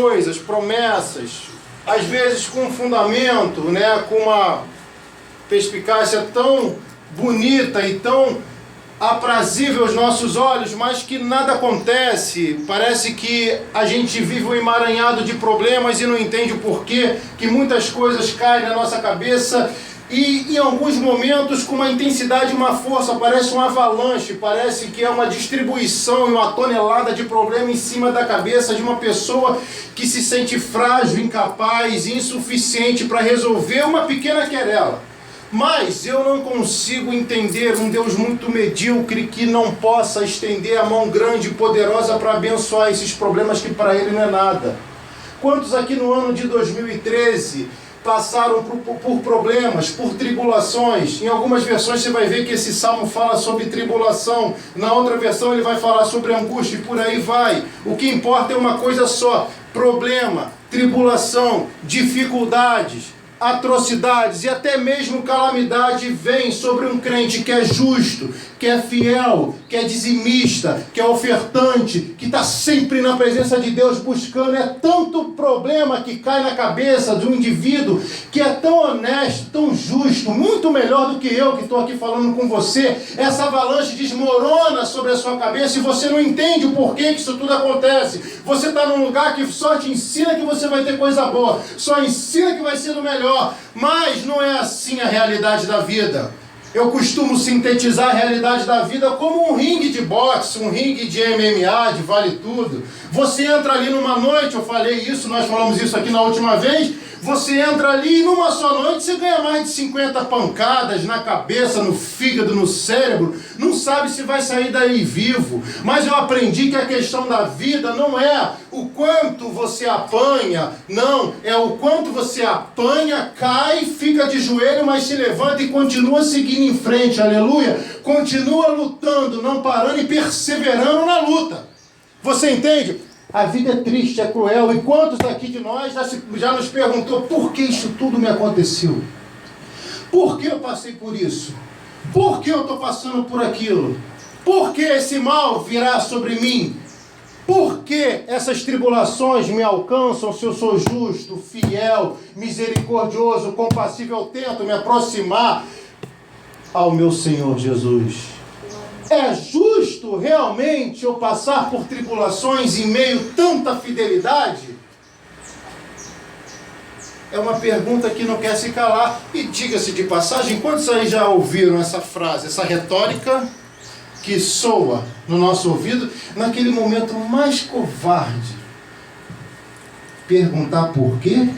coisas, promessas, às vezes com um fundamento, né, com uma perspicácia tão bonita e tão aprazível aos nossos olhos, mas que nada acontece. Parece que a gente vive um emaranhado de problemas e não entende o porquê, que muitas coisas caem na nossa cabeça e em alguns momentos com uma intensidade, uma força, parece um avalanche, parece que é uma distribuição e uma tonelada de problema em cima da cabeça de uma pessoa que se sente frágil, incapaz, insuficiente para resolver uma pequena querela. Mas eu não consigo entender um Deus muito medíocre que não possa estender a mão grande e poderosa para abençoar esses problemas que para Ele não é nada. Quantos aqui no ano de 2013 passaram por problemas, por tribulações? Em algumas versões você vai ver que esse salmo fala sobre tribulação, na outra versão ele vai falar sobre angústia e por aí vai. O que importa é uma coisa só: problema, tribulação, dificuldades, atrocidades e até mesmo calamidade vem sobre um crente que é justo, que é fiel, que é dizimista, que é ofertante, que está sempre na presença de Deus buscando. É tanto problema que cai na cabeça de um indivíduo que é tão honesto, tão justo, muito melhor do que eu que estou aqui falando com você. Essa avalanche desmorona sobre a sua cabeça e você não entende o porquê que isso tudo acontece. Você está num lugar que só te ensina que você vai ter coisa boa, só ensina que vai ser o melhor. Mas não é assim a realidade da vida. Eu costumo sintetizar a realidade da vida como um ringue de boxe, um ringue de MMA, de vale tudo. Você entra ali numa noite, eu falei isso, nós falamos isso aqui na última vez, você entra ali e numa só noite você ganha mais de 50 pancadas na cabeça, no fígado, no cérebro, não sabe se vai sair daí vivo. Mas eu aprendi que a questão da vida não é o quanto você apanha, não, é o quanto você apanha, cai, fica de joelho, mas se levanta e continua seguindo em frente, aleluia, continua lutando, não parando e perseverando na luta. Você entende? A vida é triste, é cruel. E quantos aqui de nós já nos perguntou por que isso tudo me aconteceu? Por que eu passei por isso? Por que eu estou passando por aquilo? Por que esse mal virá sobre mim? Por que essas tribulações me alcançam se eu sou justo, fiel, misericordioso, compassivo? Eu tento me aproximar ao meu Senhor Jesus. É justo realmente eu passar por tribulações em meio a tanta fidelidade? É uma pergunta que não quer se calar. E diga-se de passagem, quantos aí já ouviram essa frase, essa retórica que soa no nosso ouvido naquele momento mais covarde? Perguntar por quê?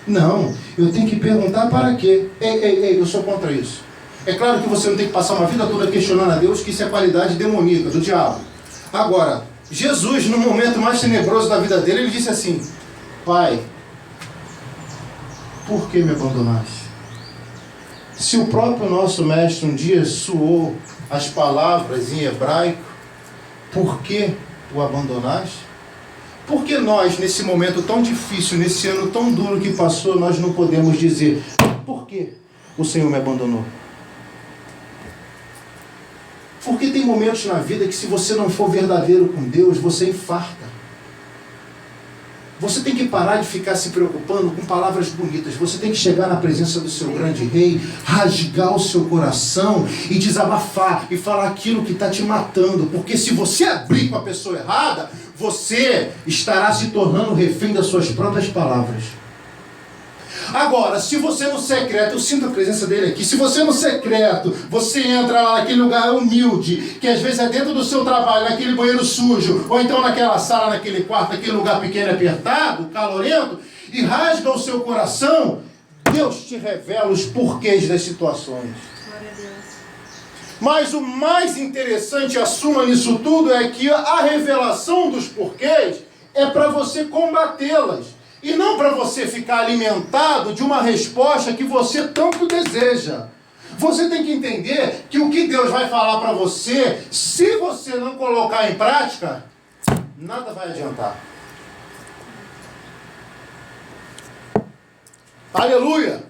Não, eu tenho que perguntar para quê. Ei, eu sou contra isso. É claro que você não tem que passar uma vida toda questionando a Deus, que isso é qualidade demoníaca, do diabo. Agora, Jesus, no momento mais tenebroso da vida dele, ele disse assim: Pai, por que me abandonaste? Se o próprio nosso mestre um dia soou as palavras em hebraico, por que o abandonaste? Por que nós, nesse momento tão difícil, nesse ano tão duro que passou, nós não podemos dizer: por que o Senhor me abandonou? Porque tem momentos na vida que, se você não for verdadeiro com Deus, você infarta. Você tem que parar de ficar se preocupando com palavras bonitas. Você tem que chegar na presença do seu grande rei, rasgar o seu coração e desabafar e falar aquilo que está te matando. Porque se você abrir com a pessoa errada, você estará se tornando refém das suas próprias palavras. Agora, se você no secreto, eu sinto a presença dele aqui, se você no secreto, você entra lá naquele lugar humilde, que às vezes é dentro do seu trabalho, naquele banheiro sujo, ou então naquela sala, naquele quarto, naquele lugar pequeno e apertado, calorento, e rasga o seu coração, Deus te revela os porquês das situações. Glória a Deus. Mas o mais interessante, assuma nisso tudo, é que a revelação dos porquês é para você combatê-las. E não para você ficar alimentado de uma resposta que você tanto deseja. Você tem que entender que o que Deus vai falar para você, se você não colocar em prática, nada vai adiantar. Aleluia!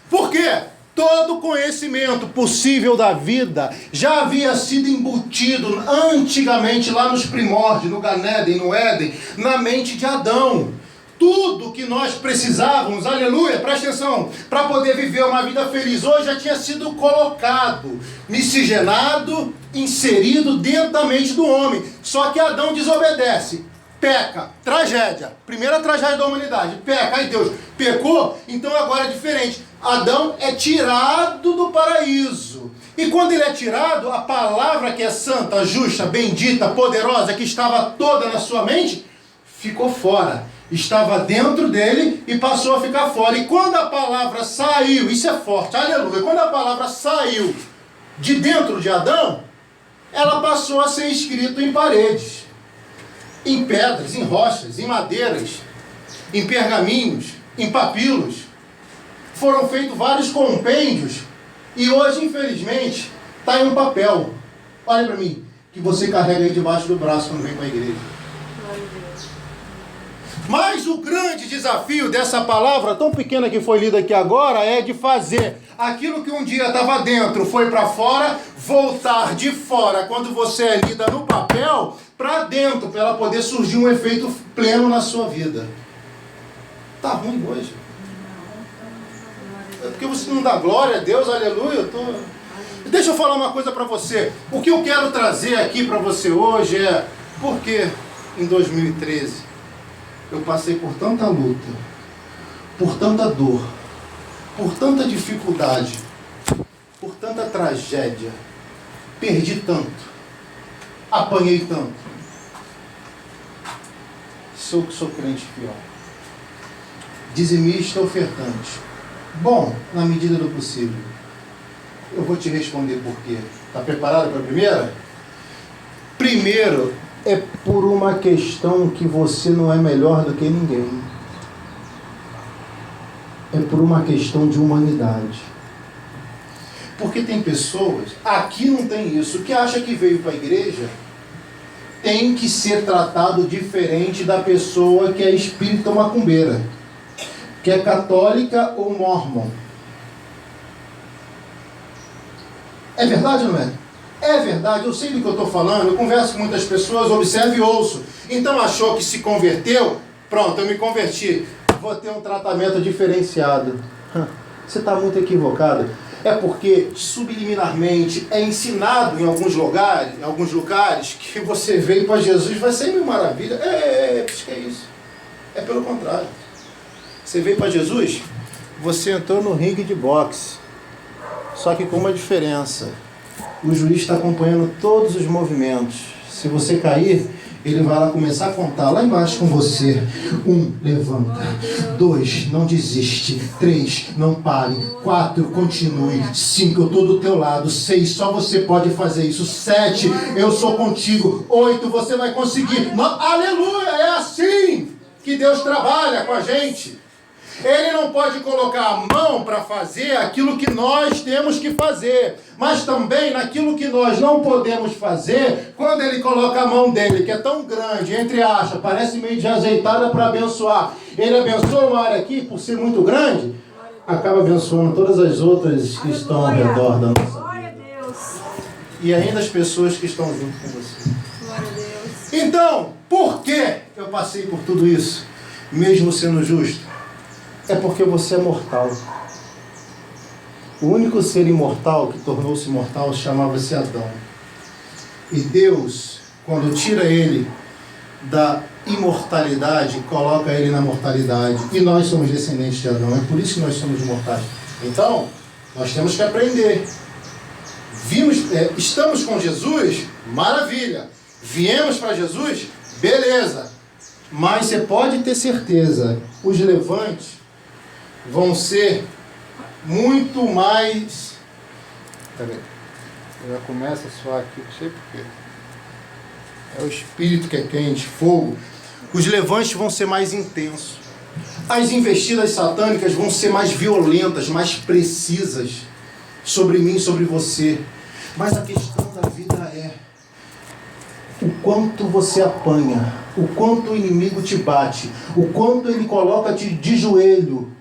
Por quê? Todo conhecimento possível da vida já havia sido embutido antigamente lá nos primórdios, no Ganéden, no Éden, na mente de Adão. Tudo que nós precisávamos, aleluia, presta atenção, para poder viver uma vida feliz hoje já tinha sido colocado, miscigenado, inserido dentro da mente do homem. Só que Adão desobedece, peca, tragédia, primeira tragédia da humanidade, peca, ai Deus, pecou, então agora é diferente. Adão é tirado do paraíso. E quando ele é tirado, a palavra que é santa, justa, bendita, poderosa, que estava toda na sua mente, ficou fora. Estava dentro dele e passou a ficar fora. E quando a palavra saiu, isso é forte, aleluia, quando a palavra saiu de dentro de Adão, ela passou a ser escrita em paredes, em pedras, em rochas, em madeiras, em pergaminhos, em papilos. Foram feitos vários compêndios e hoje, infelizmente, está em um papel. Olha para mim, que você carrega aí debaixo do braço quando vem para a igreja. Mas o grande desafio dessa palavra tão pequena que foi lida aqui agora é de fazer aquilo que um dia estava dentro, foi para fora, voltar de fora, quando você é lida no papel, para dentro, para ela poder surgir um efeito pleno na sua vida. Tá ruim hoje. É porque você não dá glória a Deus, aleluia. Deixa eu falar uma coisa para você. O que eu quero trazer aqui para você hoje é porque em 2013 eu passei por tanta luta, por tanta dor, por tanta dificuldade, por tanta tragédia, perdi tanto, apanhei tanto. Sou crente fiel, dizimista, ofertante. Bom, na medida do possível. Eu vou te responder por quê. Está preparado para a primeira? Primeiro, é por uma questão que você não é melhor do que ninguém. É por uma questão de humanidade. Porque tem pessoas, aqui não tem isso, que acha que veio para a igreja tem que ser tratado diferente da pessoa que é espírita ou macumbeira, que é católica ou mormon. É verdade ou não é? É verdade, eu sei do que eu estou falando, eu converso com muitas pessoas, observo e ouço. Então achou que se converteu? Pronto, eu me converti. Vou ter um tratamento diferenciado. Você está muito equivocado. É porque subliminarmente é ensinado em alguns lugares que você veio para Jesus, vai ser mil maravilha. Acho que é isso. É pelo contrário. Você veio para Jesus, você entrou no ringue de boxe. Só que com uma diferença. O juiz está acompanhando todos os movimentos. Se você cair, ele vai lá começar a contar lá embaixo com você. 1, levanta. 2, não desiste. 3, não pare. 4, continue. 5, eu estou do teu lado. 6, só você pode fazer isso. 7, eu sou contigo. 8, você vai conseguir. Aleluia, é assim que Deus trabalha com a gente. Ele não pode colocar a mão para fazer aquilo que nós temos que fazer, mas também naquilo que nós não podemos fazer, quando ele coloca a mão dele, que é tão grande, entre aspas, parece meio de azeitada para abençoar, ele abençoa uma área aqui, por ser muito grande, acaba abençoando todas as outras que estão ao redor da nossa vida. E ainda as pessoas que estão junto com você. Então, por que eu passei por tudo isso, mesmo sendo justo? É porque você é mortal. O único ser imortal que tornou-se mortal chamava-se Adão. E Deus, quando tira ele da imortalidade, coloca ele na mortalidade. E nós somos descendentes de Adão. É por isso que nós somos mortais. Então, nós temos que aprender. Estamos com Jesus? Maravilha. Viemos para Jesus? Beleza. Mas você pode ter certeza, os levantes vão ser muito mais... Peraí, já começa a suar aqui, não sei porquê. É o espírito que é quente, fogo. Os levantes vão ser mais intensos. As investidas satânicas vão ser mais violentas, mais precisas sobre mim, sobre você. Mas a questão da vida é o quanto você apanha, o quanto o inimigo te bate, o quanto ele coloca-te de joelho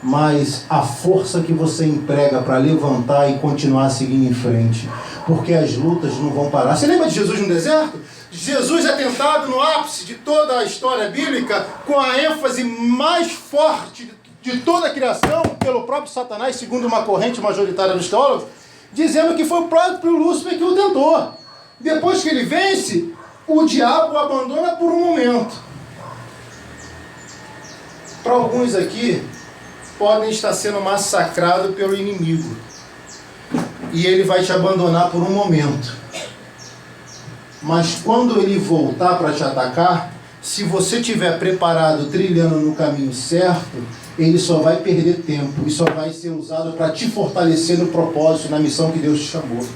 mas a força que você emprega para levantar e continuar seguindo em frente. Porque as lutas não vão parar. Você lembra de Jesus no deserto? Jesus é tentado no ápice de toda a história bíblica, com a ênfase mais forte de toda a criação, pelo próprio Satanás, segundo uma corrente majoritária dos teólogos, dizendo que foi o próprio Lúcifer que o tentou. Depois que ele vence, o diabo o abandona por um momento. Para alguns aqui, podem estar sendo massacrados pelo inimigo. E ele vai te abandonar por um momento. Mas quando ele voltar para te atacar, se você estiver preparado, trilhando no caminho certo, ele só vai perder tempo e só vai ser usado para te fortalecer no propósito, na missão que Deus te chamou.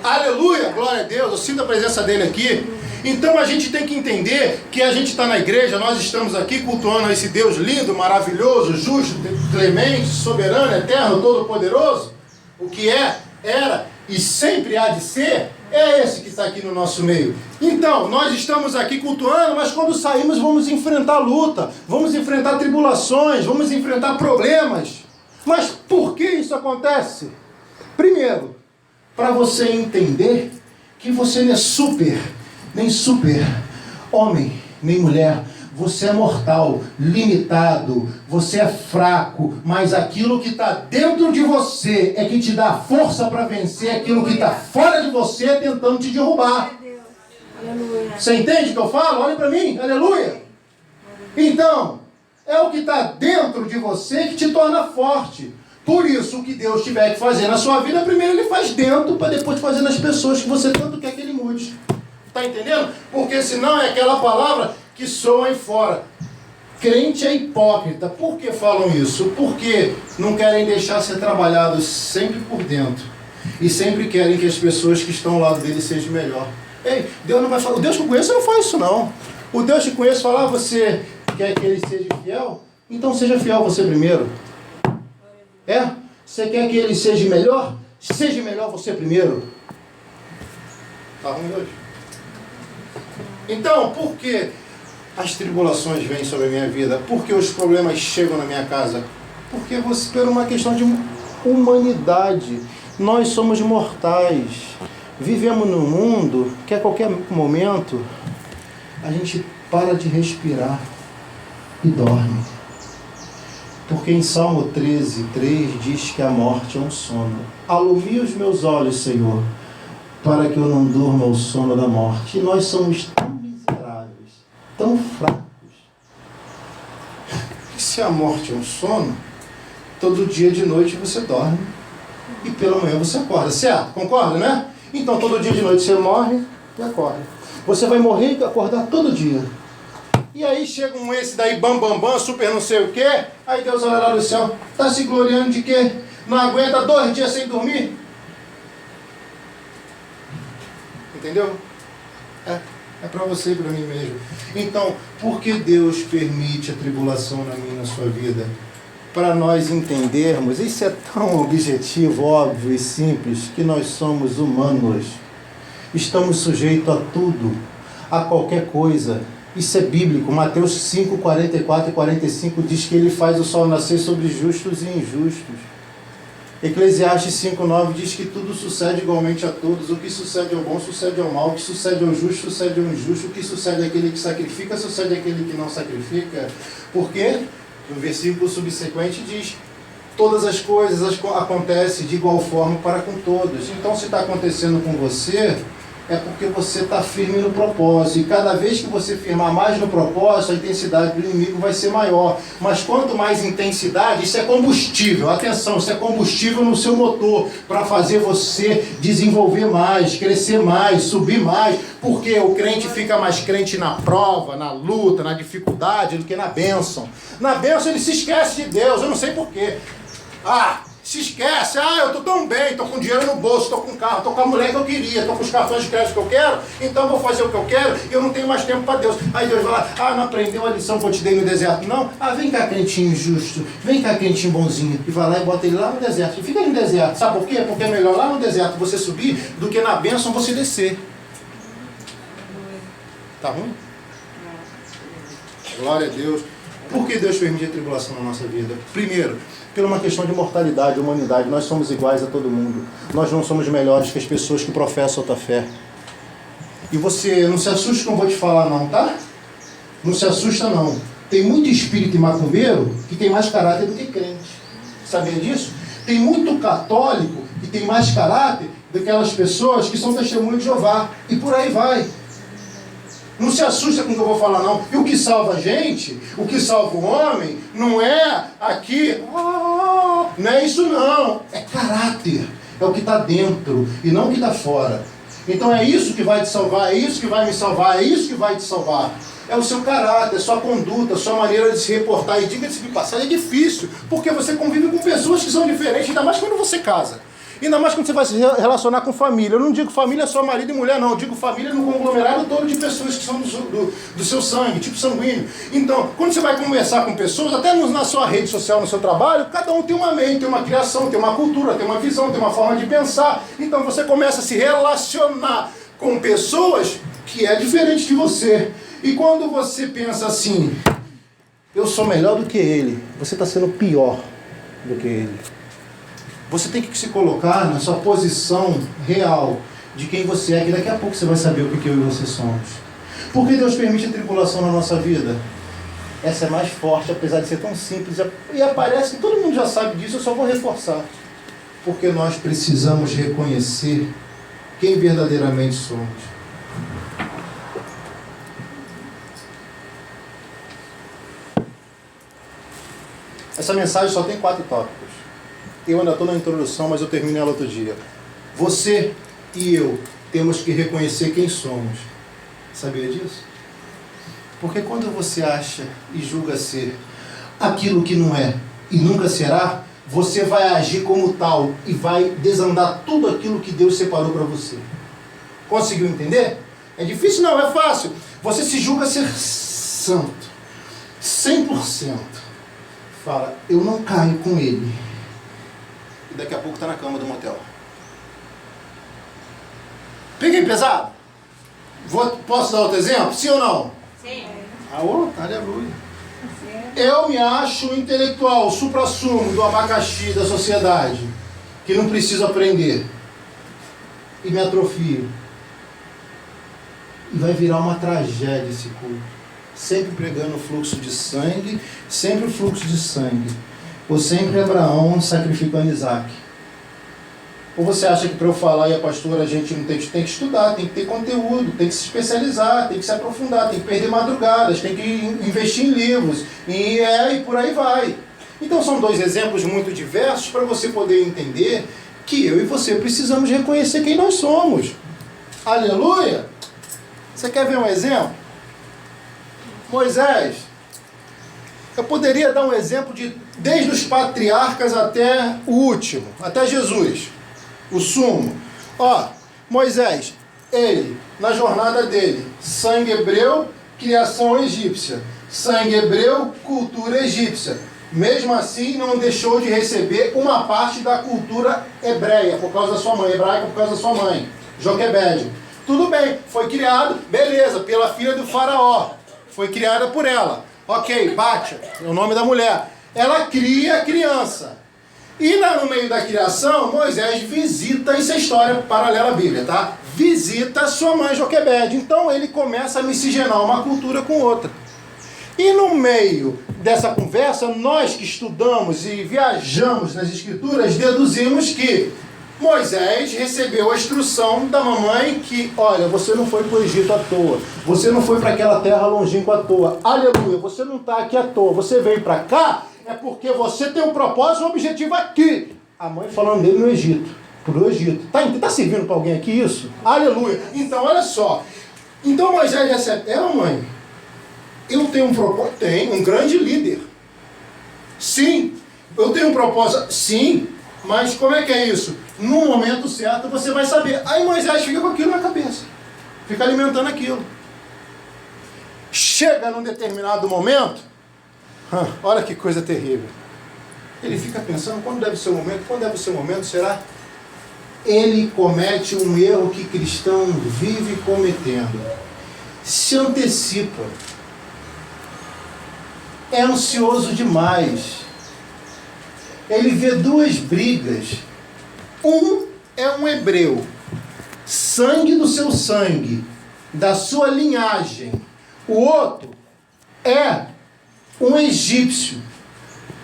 Aleluia! Glória a Deus! Eu sinto a presença dele aqui. Então a gente tem que entender que a gente está na igreja, nós estamos aqui cultuando esse Deus lindo, maravilhoso, justo, clemente, soberano, eterno, todo-poderoso. O que é, era e sempre há de ser, é esse que está aqui no nosso meio. Então, nós estamos aqui cultuando, mas quando saímos vamos enfrentar luta, vamos enfrentar tribulações, vamos enfrentar problemas. Mas por que isso acontece? Primeiro, para você entender que você não é nem super homem, nem mulher. Você é mortal, limitado, você é fraco, mas aquilo que está dentro de você é que te dá força para vencer aquilo que está fora de você tentando te derrubar. Você entende o que eu falo? Olha para mim, aleluia. Então, é o que está dentro de você que te torna forte. Por isso, o que Deus tiver que fazer na sua vida, primeiro Ele faz dentro, para depois fazer nas pessoas que você tanto quer que Ele mude. Está entendendo? Porque senão é aquela palavra que soa aí fora. Crente é hipócrita. Por que falam isso? Porque não querem deixar ser trabalhados sempre por dentro. E sempre querem que as pessoas que estão ao lado dele sejam melhor. Ei, Deus não vai falar. O Deus que eu conheço não faz isso não. O Deus que eu conheço fala, você quer que ele seja fiel? Então seja fiel você primeiro. É? Você quer que ele seja melhor? Seja melhor você primeiro. Tá ruim hoje? Então, por que as tribulações vêm sobre a minha vida? Por que os problemas chegam na minha casa? Porque você, por uma questão de humanidade, nós somos mortais. Vivemos num mundo que a qualquer momento a gente para de respirar e dorme. Porque em Salmo 13:3 diz que a morte é um sono. Alumia os meus olhos, Senhor, para que eu não durma o sono da morte. E nós somos tão miseráveis, tão fracos. Se a morte é um sono, todo dia de noite você dorme e pela manhã você acorda, certo? Concorda, né? Então todo dia de noite você morre e acorda. Você vai morrer e acordar todo dia. E aí chega esse daí, super não sei o quê, aí Deus olha lá do céu, está se gloriando de quê? Não aguenta 2 dias sem dormir? Entendeu? É para você e para mim mesmo. Então, por que Deus permite a tribulação na minha e na sua vida? Para nós entendermos, isso é tão objetivo, óbvio e simples, que nós somos humanos. Estamos sujeitos a tudo, a qualquer coisa. Isso é bíblico. Mateus 5, 44 e 45 diz que ele faz o sol nascer sobre justos e injustos. Eclesiastes 5:9 diz que tudo sucede igualmente a todos. O que sucede ao bom, sucede ao mal. O que sucede ao justo, sucede ao injusto. O que sucede àquele que sacrifica, sucede àquele que não sacrifica. Por quê? No versículo subsequente diz: todas as coisas acontecem de igual forma para com todos. Então, se está acontecendo com você, é porque você está firme no propósito. E cada vez que você firmar mais no propósito, a intensidade do inimigo vai ser maior. Mas quanto mais intensidade, isso é combustível. Atenção, isso é combustível no seu motor, para fazer você desenvolver mais, crescer mais, subir mais. Porque o crente fica mais crente na prova, na luta, na dificuldade, do que na bênção. Na bênção ele se esquece de Deus, eu não sei porquê. Se esquece, eu estou tão bem, estou com dinheiro no bolso, estou com carro, estou com a mulher que eu queria, estou com os cartões de crédito que eu quero, então eu vou fazer o que eu quero e eu não tenho mais tempo para Deus. Aí Deus vai lá, não aprendeu a lição que eu te dei no deserto, não? Vem cá, crentinho justo, vem cá, crentinho bonzinho, e vai lá e bota ele lá no deserto, e fica aí no deserto, sabe por quê? Porque é melhor lá no deserto você subir do que na bênção você descer. Tá ruim? Glória a Deus. Por que Deus permite a tribulação na nossa vida? Primeiro, por uma questão de mortalidade, humanidade. Nós somos iguais a todo mundo. Nós não somos melhores que as pessoas que professam outra fé. E você não se assuste com o que eu vou te falar não, tá? Não se assusta não. Tem muito espírito e macumbeiro que tem mais caráter do que crente. Sabia disso? Tem muito católico que tem mais caráter do que aquelas pessoas que são testemunhas de Jeová. E por aí vai. Não se assusta com o que eu vou falar não. E o que salva a gente, o que salva o homem, não é aqui, não é isso não. É caráter. É o que está dentro e não o que está fora. Então é isso que vai te salvar, é isso que vai me salvar, é isso que vai te salvar. É o seu caráter, a sua conduta, a sua maneira de se reportar. E diga-se de passagem, é difícil, porque você convive com pessoas que são diferentes, ainda mais quando você casa. Ainda mais quando você vai se relacionar com família. Eu não digo família só marido e mulher, não. Eu digo família no conglomerado todo de pessoas que são do seu sangue, tipo sanguíneo. Então, quando você vai conversar com pessoas, até na sua rede social, no seu trabalho, cada um tem uma mente, tem uma criação, tem uma cultura, tem uma visão, tem uma forma de pensar. Então você começa a se relacionar com pessoas que é diferente de você. E quando você pensa assim, eu sou melhor do que ele, você está sendo pior do que ele. Você tem que se colocar na sua posição real de quem você é, que daqui a pouco você vai saber o que eu e você somos. Por que Deus permite a tribulação na nossa vida? Essa é mais forte, apesar de ser tão simples. E aparece que todo mundo já sabe disso, eu só vou reforçar. Porque nós precisamos reconhecer quem verdadeiramente somos. Essa mensagem só tem 4 tópicos. Eu ainda estou na introdução, mas eu termino ela outro dia. Você e eu temos que reconhecer quem somos. Sabia disso? Porque quando você acha e julga ser aquilo que não é e nunca será, você vai agir como tal e vai desandar tudo aquilo que Deus separou para você. Conseguiu entender? É difícil? Não, é fácil. Você se julga ser santo, 100%. Fala, eu não caio com ele. E daqui a pouco está na cama do motel. Peguei pesado? Posso dar outro exemplo? Sim ou não? Sim. Aleluia. Eu me acho intelectual, supra-sumo do abacaxi da sociedade, que não preciso aprender. E me atrofio. E vai virar uma tragédia esse culto. Sempre pregando o fluxo de sangue, sempre o fluxo de sangue. Ou sempre Abraão sacrificando Isaac. Ou você acha que para eu falar e a pastora a gente não tem que estudar, tem que ter conteúdo, tem que se especializar, tem que se aprofundar, tem que perder madrugadas, tem que investir em livros, e por aí vai. Então são 2 exemplos muito diversos para você poder entender que eu e você precisamos reconhecer quem nós somos. Aleluia! Você quer ver um exemplo? Moisés. Eu poderia dar um exemplo desde os patriarcas até o último, até Jesus, o sumo. Moisés, ele, na jornada dele, sangue hebreu, criação egípcia. Sangue hebreu, cultura egípcia. Mesmo assim, não deixou de receber uma parte da cultura hebreia, por causa da sua mãe, hebraica por causa da sua mãe, Joquebede. Tudo bem, foi criado, beleza, pela filha do faraó. Foi criada por ela. Ok, Bátia, é o nome da mulher. Ela cria a criança. E lá no meio da criação, Moisés visita, isso é história paralela à Bíblia, tá? Visita sua mãe Joquebede. Então ele começa a miscigenar uma cultura com outra. E no meio dessa conversa, nós que estudamos e viajamos nas escrituras, deduzimos que Moisés recebeu a instrução da mamãe que, olha, você não foi para o Egito à toa, você não foi para aquela terra longínqua à toa, aleluia, você não está aqui à toa, você veio para cá, é porque você tem um propósito, um objetivo aqui. A mãe falando dele no Egito, pro Egito. Tá servindo para alguém aqui isso? Aleluia. Então, olha só, então Moisés recebe, mãe, eu tenho um propósito, tenho, um grande líder. Sim, eu tenho um propósito, sim. Mas como é que é isso? No momento certo você vai saber. Aí Moisés fica com aquilo na cabeça. Fica alimentando aquilo. Chega num determinado momento. Olha que coisa terrível. Ele fica pensando quando deve ser o momento. Quando deve ser o momento, será? Ele comete um erro que cristão vive cometendo. Se antecipa. é ansioso demais. Ele vê duas brigas. Um é um hebreu, sangue do seu sangue, da sua linhagem. O outro é um egípcio,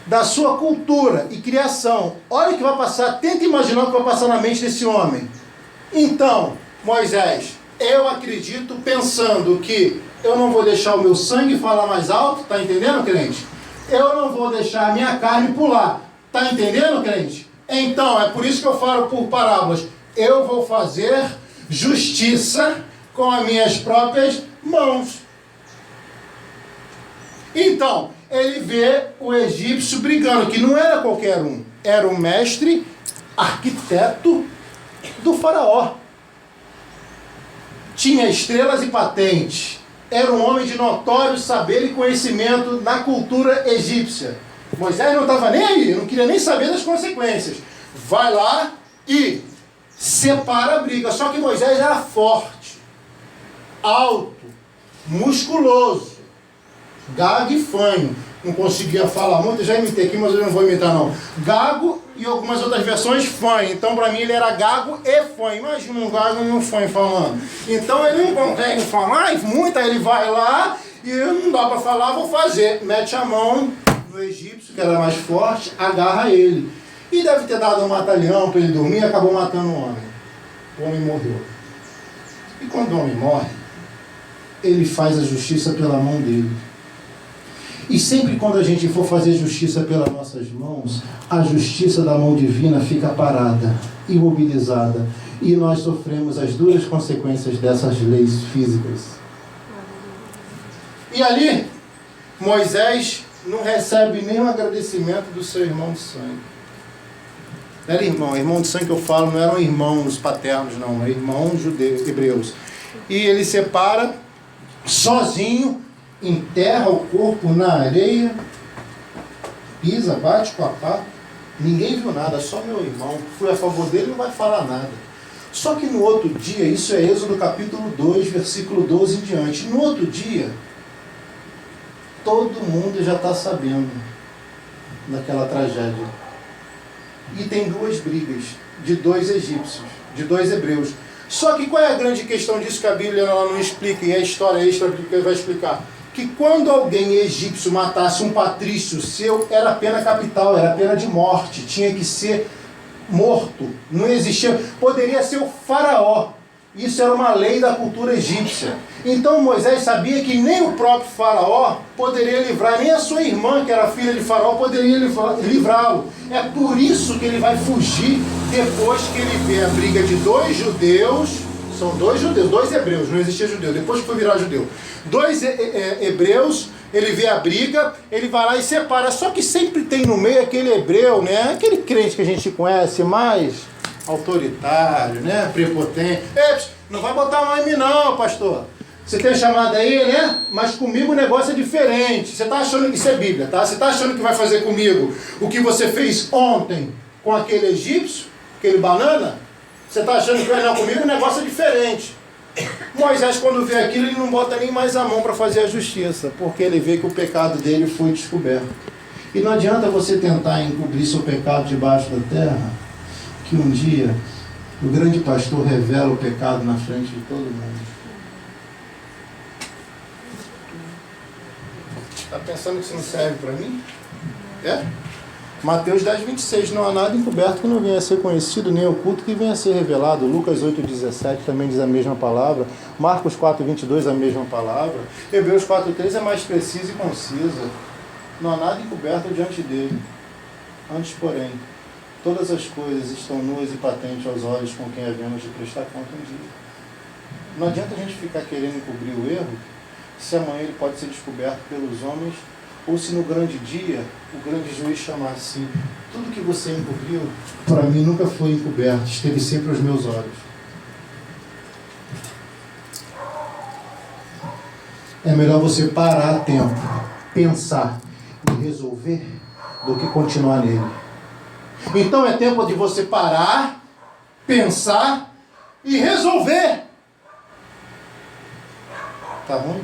da sua cultura e criação. Olha o que vai passar, tenta imaginar o que vai passar na mente desse homem. Então, Moisés, eu acredito pensando que eu não vou deixar o meu sangue falar mais alto, tá entendendo, crente? Eu não vou deixar a minha carne pular, tá entendendo, crente? Então, é por isso que eu falo por parábolas. Eu vou fazer justiça com as minhas próprias mãos. Então, ele vê o egípcio brigando, que não era qualquer um, era o mestre arquiteto do faraó. Tinha estrelas e patentes, era um homem de notório saber e conhecimento na cultura egípcia. Moisés não estava nem aí, não queria nem saber das consequências. Vai lá e separa a briga. Só que Moisés era forte, alto, musculoso, gago e fanho. Não conseguia falar muito, eu já imitei aqui, mas eu não vou imitar não. Gago e algumas outras versões fanho. Então para mim ele era gago e fanho. Imagina um gago e um fanho falando. Então ele não consegue falar muito, aí ele vai lá e não dá para falar, vou fazer. Mete a mão no egípcio, que era mais forte, agarra ele. E deve ter dado um mata-leão para ele dormir e acabou matando o homem. O homem morreu. E quando o homem morre, ele faz a justiça pela mão dele. E sempre quando a gente for fazer justiça pelas nossas mãos, a justiça da mão divina fica parada, imobilizada. E nós sofremos as duras consequências dessas leis físicas. E ali, Moisés não recebe nenhum agradecimento do seu irmão de sangue. Não era irmão de sangue que eu falo, não eram irmãos paternos, não, eram irmãos judeus, hebreus. E ele separa sozinho, enterra o corpo na areia, pisa, bate com a pá. Ninguém viu nada, só meu irmão. Fui a favor dele, não vai falar nada. Só que no outro dia, isso é Êxodo capítulo 2, versículo 12 em diante. No outro dia, todo mundo já está sabendo daquela tragédia. E tem duas brigas de dois egípcios, de dois hebreus. Só que qual é a grande questão disso que a Bíblia ela não explica, e a história extra que vai explicar? Que quando alguém egípcio matasse um patrício seu, era pena capital, era pena de morte, tinha que ser morto, não existia, poderia ser o faraó. Isso era uma lei da cultura egípcia. Então Moisés sabia que nem o próprio faraó poderia livrar, nem a sua irmã, que era filha de faraó, poderia livrá-lo. É por isso que ele vai fugir depois que ele vê a briga de dois judeus. São dois judeus, dois hebreus, não existia judeu, depois que foi virar judeu. Dois hebreus, ele vê a briga, ele vai lá e separa. Só que sempre tem no meio aquele hebreu, né? Aquele crente que a gente conhece mais autoritário, né? Prepotente. Não vai botar a mão em mim não, pastor. Você tem chamado aí, né? Mas comigo o negócio é diferente. Você está achando que isso é Bíblia, tá? Você está achando que vai fazer comigo o que você fez ontem com aquele egípcio, aquele banana? Você está achando que vai não comigo? O negócio é diferente. Moisés, quando vê aquilo, ele não bota nem mais a mão para fazer a justiça, porque ele vê que o pecado dele foi descoberto. E não adianta você tentar encobrir seu pecado debaixo da terra, que um dia o grande pastor revela o pecado na frente de todo mundo. Está pensando que isso não serve para mim? É? Mateus 10, 26, não há nada encoberto que não venha a ser conhecido, nem oculto que venha a ser revelado. Lucas 8, 17 também diz a mesma palavra. Marcos 4, 22 a mesma palavra. Hebreus 4, 3 é mais precisa e concisa. Não há nada encoberto diante dele. Antes, porém, todas as coisas estão nuas e patentes aos olhos com quem havemos de prestar conta um dia. Não adianta a gente ficar querendo encobrir o erro, se amanhã ele pode ser descoberto pelos homens, ou se no grande dia, o grande juiz chamar assim: tudo que você encobriu, para mim nunca foi encoberto, esteve sempre aos meus olhos. É melhor você parar a tempo, pensar e resolver, do que continuar nele. Então é tempo de você parar, pensar e resolver. Tá ruim?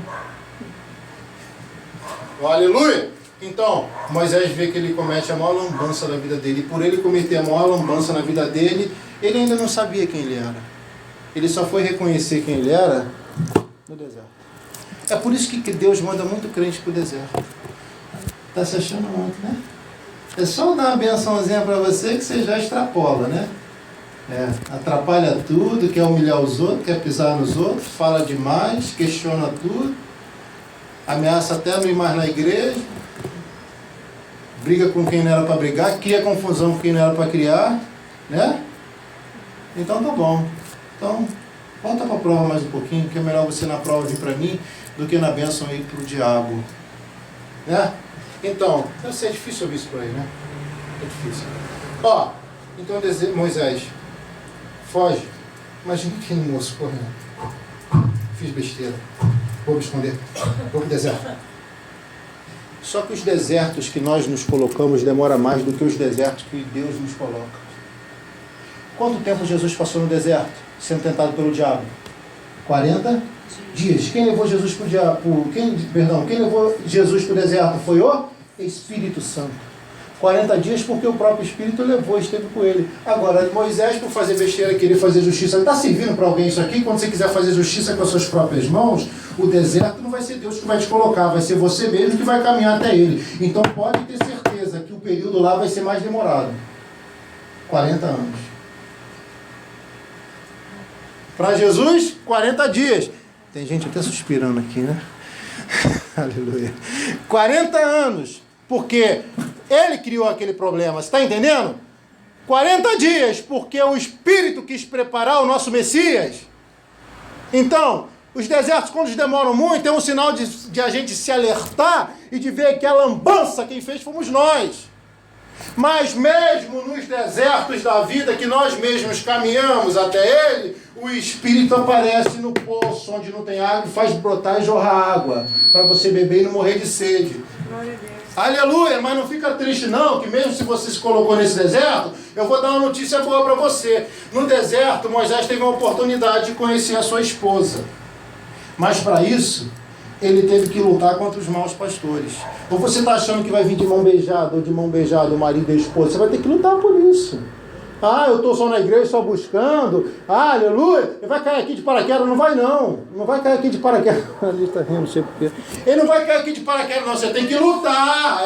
Aleluia! Então, Moisés vê que ele comete a maior lambança da vida dele. E por ele cometer a maior lambança na vida dele, ele ainda não sabia quem ele era. Ele só foi reconhecer quem ele era no deserto. É por isso que Deus manda muito crente para o deserto. Está se achando muito, né? É só dar uma bençãozinha para você que você já extrapola, né? Atrapalha tudo, quer humilhar os outros, quer pisar nos outros, fala demais, questiona tudo, ameaça até não ir mais na igreja, briga com quem não era para brigar, cria confusão com quem não era para criar, né? Então tá bom. Então, volta para a prova mais um pouquinho, que é melhor você na prova vir para mim do que na bênção ir para o diabo, né? Então, deve ser difícil ouvir isso por aí, né? É difícil. Então Moisés foge. Imagina aquele moço correndo. Fiz besteira. Vou me esconder. Vou pro deserto. Só que os desertos que nós nos colocamos demora mais do que os desertos que Deus nos coloca. Quanto tempo Jesus passou no deserto, sendo tentado pelo diabo? 40 dias. Quem levou Jesus para o diabo? Quem levou Jesus para o deserto foi o Espírito Santo. 40 dias porque o próprio Espírito levou, esteve com ele. Agora, Moisés, por fazer besteira, querer fazer justiça, está servindo para alguém isso aqui? Quando você quiser fazer justiça com as suas próprias mãos, o deserto não vai ser Deus que vai te colocar, vai ser você mesmo que vai caminhar até ele. Então pode ter certeza que o período lá vai ser mais demorado. 40 anos. Para Jesus, 40 dias. Tem gente até suspirando aqui, né? Aleluia. 40 anos. Porque ele criou aquele problema. Você está entendendo? 40 dias. Porque o Espírito quis preparar o nosso Messias. Então, os desertos, quando demoram muito, é um sinal de a gente se alertar e de ver que a lambança quem fez fomos nós. Mas mesmo nos desertos da vida que nós mesmos caminhamos até ele, o Espírito aparece no poço onde não tem água e faz brotar e jorrar água para você beber e não morrer de sede. Glória a Deus. Aleluia, mas não fica triste não, que mesmo se você se colocou nesse deserto, eu vou dar uma notícia boa para você. No deserto, Moisés teve uma oportunidade de conhecer a sua esposa. Mas para isso, ele teve que lutar contra os maus pastores. Ou você está achando que vai vir de mão beijada, ou de mão beijada o marido e a esposa? Você vai ter que lutar por isso. Eu estou só na igreja, só buscando. Aleluia. Ele vai cair aqui de paraquedas? Não vai não. Não vai cair aqui de paraquedas. Ali está rindo, não sei porquê. Ele não vai cair aqui de paraquedas não. Você tem que lutar.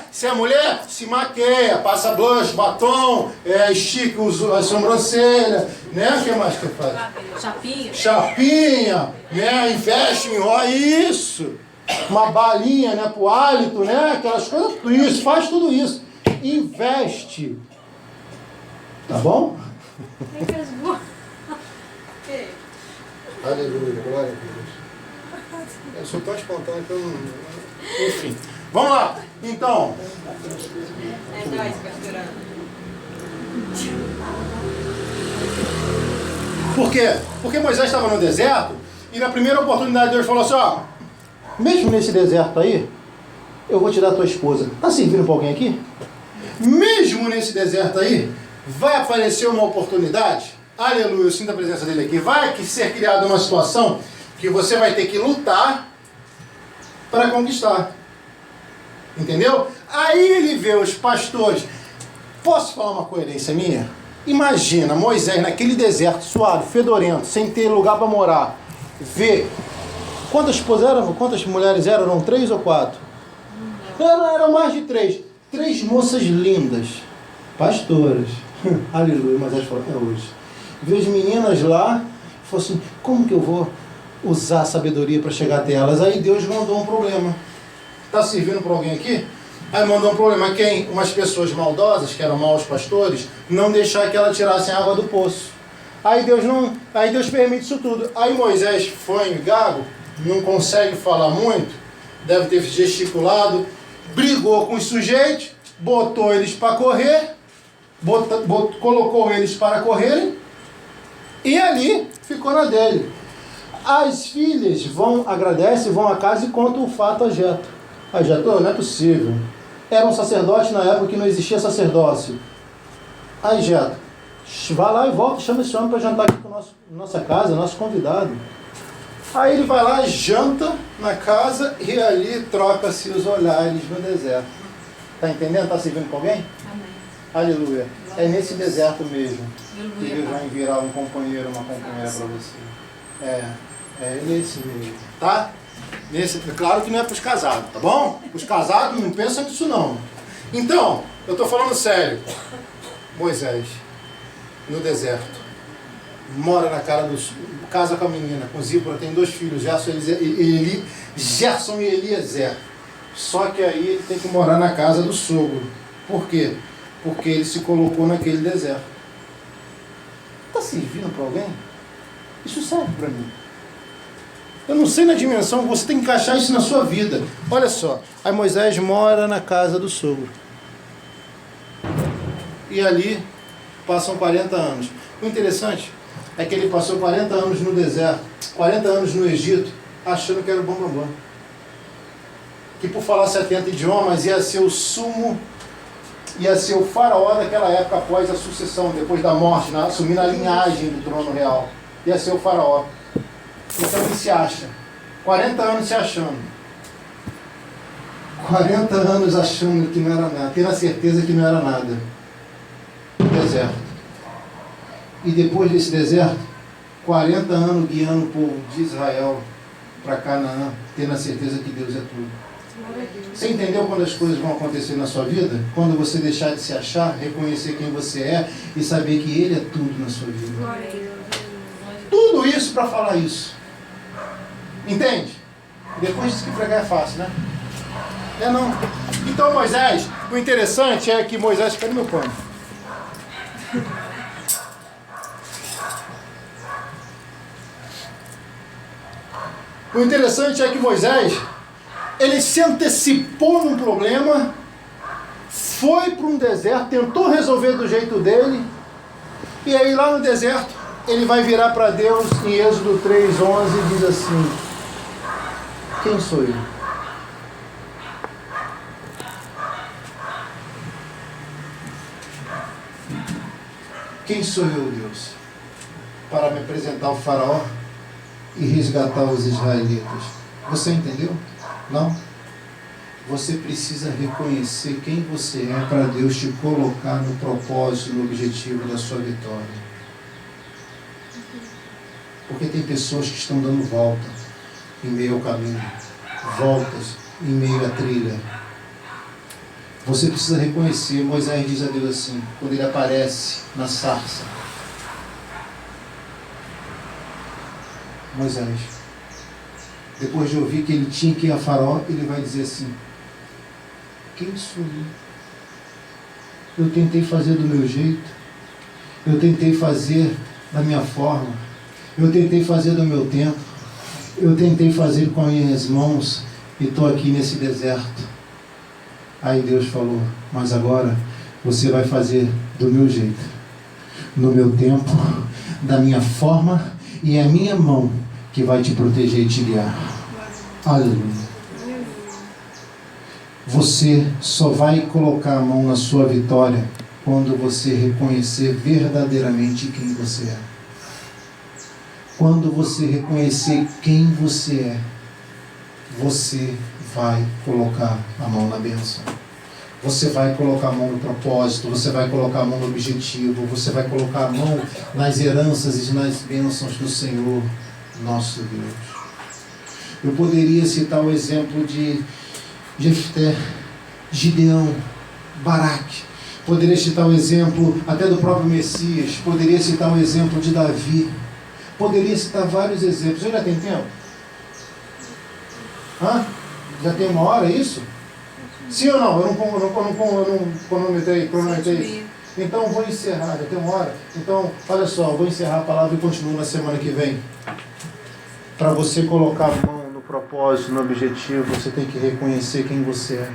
Se é mulher, se maqueia, passa blush, batom, estica a sobrancelha. Né? O que mais que faz? Chapinha. Né? Investe em isso. Uma balinha, né? Pro hálito, né? Aquelas coisas. Tudo isso. Faz tudo isso. Investe. Tá bom? Aleluia, glória a Deus. Eu sou tão espontâneo que eu não... Enfim, vamos lá. Então... É nóis, pastorando. Por quê? Porque Moisés estava no deserto e na primeira oportunidade Deus falou assim, mesmo nesse deserto aí, eu vou te dar a tua esposa. Tá servindo para alguém aqui? Mesmo nesse deserto aí, vai aparecer uma oportunidade, aleluia, eu sinto a presença dele aqui, vai ser criada uma situação que você vai ter que lutar para conquistar, entendeu? Aí ele vê os pastores, posso falar uma coerência minha? Imagina Moisés naquele deserto suado, fedorento, sem ter lugar para morar, vê, quantas esposas eram, quantas mulheres eram? Eram 3 ou 4? Eram mais de 3, 3 moças lindas, pastoras. Aleluia, mas elas falaram, hoje. Vejo meninas lá, falou assim, como que eu vou usar a sabedoria para chegar até elas? Aí Deus mandou um problema. Está servindo para alguém aqui? Aí mandou um problema. Quem? Umas pessoas maldosas, que eram maus pastores, não deixar que ela tirasse a água do poço. Aí Deus permite isso tudo. Aí Moisés foi gago, não consegue falar muito, deve ter gesticulado, brigou com os sujeitos, botou eles para correr, colocou eles para correrem e ali ficou na dele. As filhas agradecem, vão a casa e contam o fato a Jetro. A Jetro, não é possível. Era um sacerdote na época que não existia sacerdócio. Aí Jetro, vai lá e volta, chama esse homem para jantar aqui com nossa casa, nosso convidado. Aí ele vai lá, janta na casa e ali troca-se os olhares no deserto. Está entendendo? Está servindo com alguém? Amém. Aleluia. É nesse deserto mesmo que Aleluia, Deus vai Pai. enviar um companheiro, uma companheira para você. É nesse mesmo, tá? Nesse, claro que não é para os casados, tá bom? Os casados não pensam nisso não. Então, eu estou falando sério. Moisés, no deserto, mora na casa com a menina, com Zípora, tem 2 filhos, Gerson e Eliezer. Só que aí ele tem que morar na casa do sogro. Por quê? Porque ele se colocou naquele deserto. Está servindo para alguém? Isso serve para mim. Eu não sei na dimensão, você tem que encaixar isso na sua vida. Olha só, aí Moisés mora na casa do sogro. E ali passam 40 anos. O interessante é que ele passou 40 anos no deserto, 40 anos no Egito, achando que era o bambambam. Que por falar 70 idiomas ia ser o sumo, ia ser o faraó daquela época após a sucessão, depois da morte, assumindo a linhagem do trono real. Ia ser o faraó. Então ele se acha. 40 anos se achando. 40 anos achando que não era nada, tendo a certeza que não era nada. Deserto. E depois desse deserto, 40 anos guiando o povo de Israel para Canaã, tendo a certeza que Deus é tudo. Você entendeu quando as coisas vão acontecer na sua vida? Quando você deixar de se achar, reconhecer quem você é e saber que Ele é tudo na sua vida. Tudo isso para falar isso. Entende? Depois diz que pregar é fácil, né? Não. Então Moisés, o interessante é que Moisés... Cadê meu pano? O interessante é que Moisés, ele se antecipou num problema, foi para um deserto, tentou resolver do jeito dele, e aí lá no deserto, ele vai virar para Deus em Êxodo 3:11 e diz assim: quem sou eu? Quem sou eu, Deus, para me apresentar ao faraó e resgatar os israelitas? Você entendeu? Não? Você precisa reconhecer quem você é para Deus te colocar no propósito, no objetivo da sua vitória. Porque tem pessoas que estão dando volta em meio ao caminho, voltas em meio à trilha. Você precisa reconhecer. Moisés diz a Deus assim, quando ele aparece na sarça: Moisés, depois de ouvir que ele tinha que ir a Faraó, ele vai dizer assim: quem sou eu? Eu tentei fazer do meu jeito, eu tentei fazer da minha forma, eu tentei fazer do meu tempo, eu tentei fazer com as minhas mãos e estou aqui nesse deserto. Aí Deus falou: mas agora você vai fazer do meu jeito, no meu tempo, da minha forma, e é a minha mão que vai te proteger e te guiar. Aleluia. Você só vai colocar a mão na sua vitória quando você reconhecer verdadeiramente quem você é. Quando você reconhecer quem você é, você vai colocar a mão na bênção. Você vai colocar a mão no propósito, você vai colocar a mão no objetivo, você vai colocar a mão nas heranças e nas bênçãos do Senhor, nosso Deus. Eu poderia citar o exemplo de Jefté, Gideão, Baraque. Poderia citar o exemplo até do próprio Messias. Poderia citar o exemplo de Davi. Poderia citar vários exemplos. Já tem tempo? Já tem uma hora isso? Sim ou não? Eu não cronometrei. Então vou encerrar, já tem uma hora. Então, olha só, vou encerrar a palavra e continuo na semana que vem. Para você colocar a mão no propósito, no objetivo, você tem que reconhecer quem você é.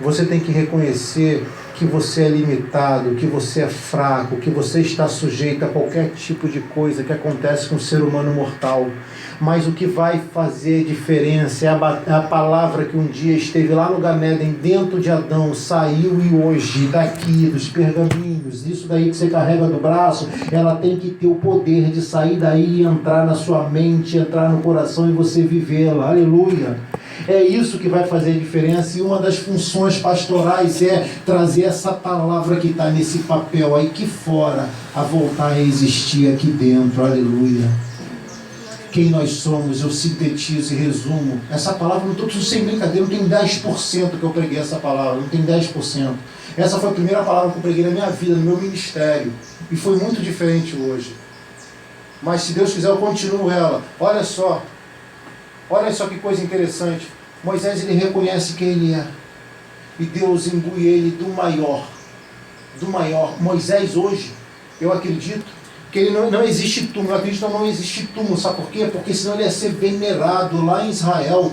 Você tem que reconhecer que você é limitado, que você é fraco, que você está sujeito a qualquer tipo de coisa que acontece com o ser humano mortal. Mas o que vai fazer diferença é a palavra que um dia esteve lá no Gameden, dentro de Adão, saiu e hoje, daqui, dos pergaminhos, isso daí que você carrega do braço, ela tem que ter o poder de sair daí e entrar na sua mente, entrar no coração e você vivê-la. Aleluia! É isso que vai fazer diferença, e uma das funções pastorais é trazer essa palavra que está nesse papel aí que fora, a voltar a existir aqui dentro. Aleluia! Quem nós somos, eu sintetizo e resumo. Essa palavra, não estou sem brincadeira, não tem 10% que eu preguei essa palavra, não tem 10%. Essa foi a primeira palavra que eu preguei na minha vida, no meu ministério, e foi muito diferente hoje. Mas se Deus quiser eu continuo ela. Olha só que coisa interessante. Moisés, ele reconhece quem ele é, e Deus imbui ele do maior. Moisés hoje, eu acredito que ele não existe túmulo. Eu acredito que não existe túmulo. Sabe por quê? Porque senão ele ia ser venerado lá em Israel,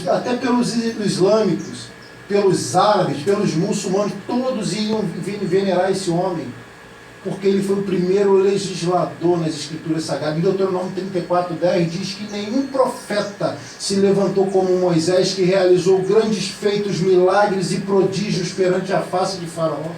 até pelos islâmicos, pelos árabes, pelos muçulmanos. Todos iam venerar esse homem, porque ele foi o primeiro legislador nas Escrituras Sagradas. Em Deuteronômio 34:10 diz que nenhum profeta se levantou como Moisés, que realizou grandes feitos, milagres e prodígios perante a face de Faraó.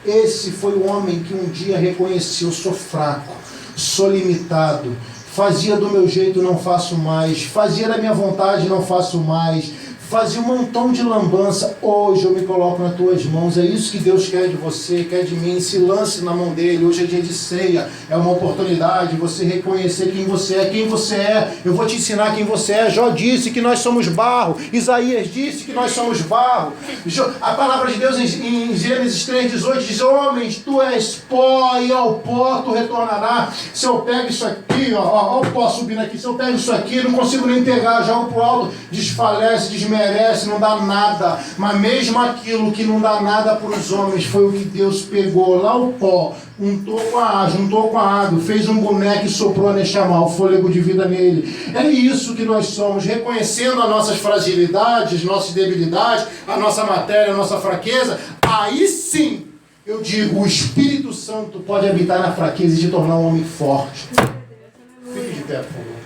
Esse foi o homem que um dia reconheceu: sou fraco, sou limitado, fazia do meu jeito, não faço mais, fazia da minha vontade, não faço mais, fazia um montão de lambança, hoje eu me coloco nas tuas mãos. É isso que Deus quer de você, quer de mim. Se lance na mão dele. Hoje é dia de ceia, é uma oportunidade de você reconhecer quem você é. Eu vou te ensinar quem você é. Jó disse que nós somos barro, Isaías disse que nós somos barro. A palavra de Deus em Gênesis 3:18 diz: homens, tu és pó e ao pó tu retornarás. Se eu pego isso aqui, ó o pó subindo aqui, se eu pego isso aqui, não consigo nem pegar, jogo pro alto, desfalece, desmerece, não dá nada. Mas mesmo aquilo que não dá nada para os homens, foi o que Deus pegou lá, o pó, juntou com a água, fez um boneco e soprou a Neshama, o fôlego de vida nele. É isso que nós somos, reconhecendo as nossas fragilidades, nossas debilidades, a nossa matéria, a nossa fraqueza. Aí sim, eu digo, o Espírito Santo pode habitar na fraqueza e te tornar um homem forte. Fique de pé, por favor.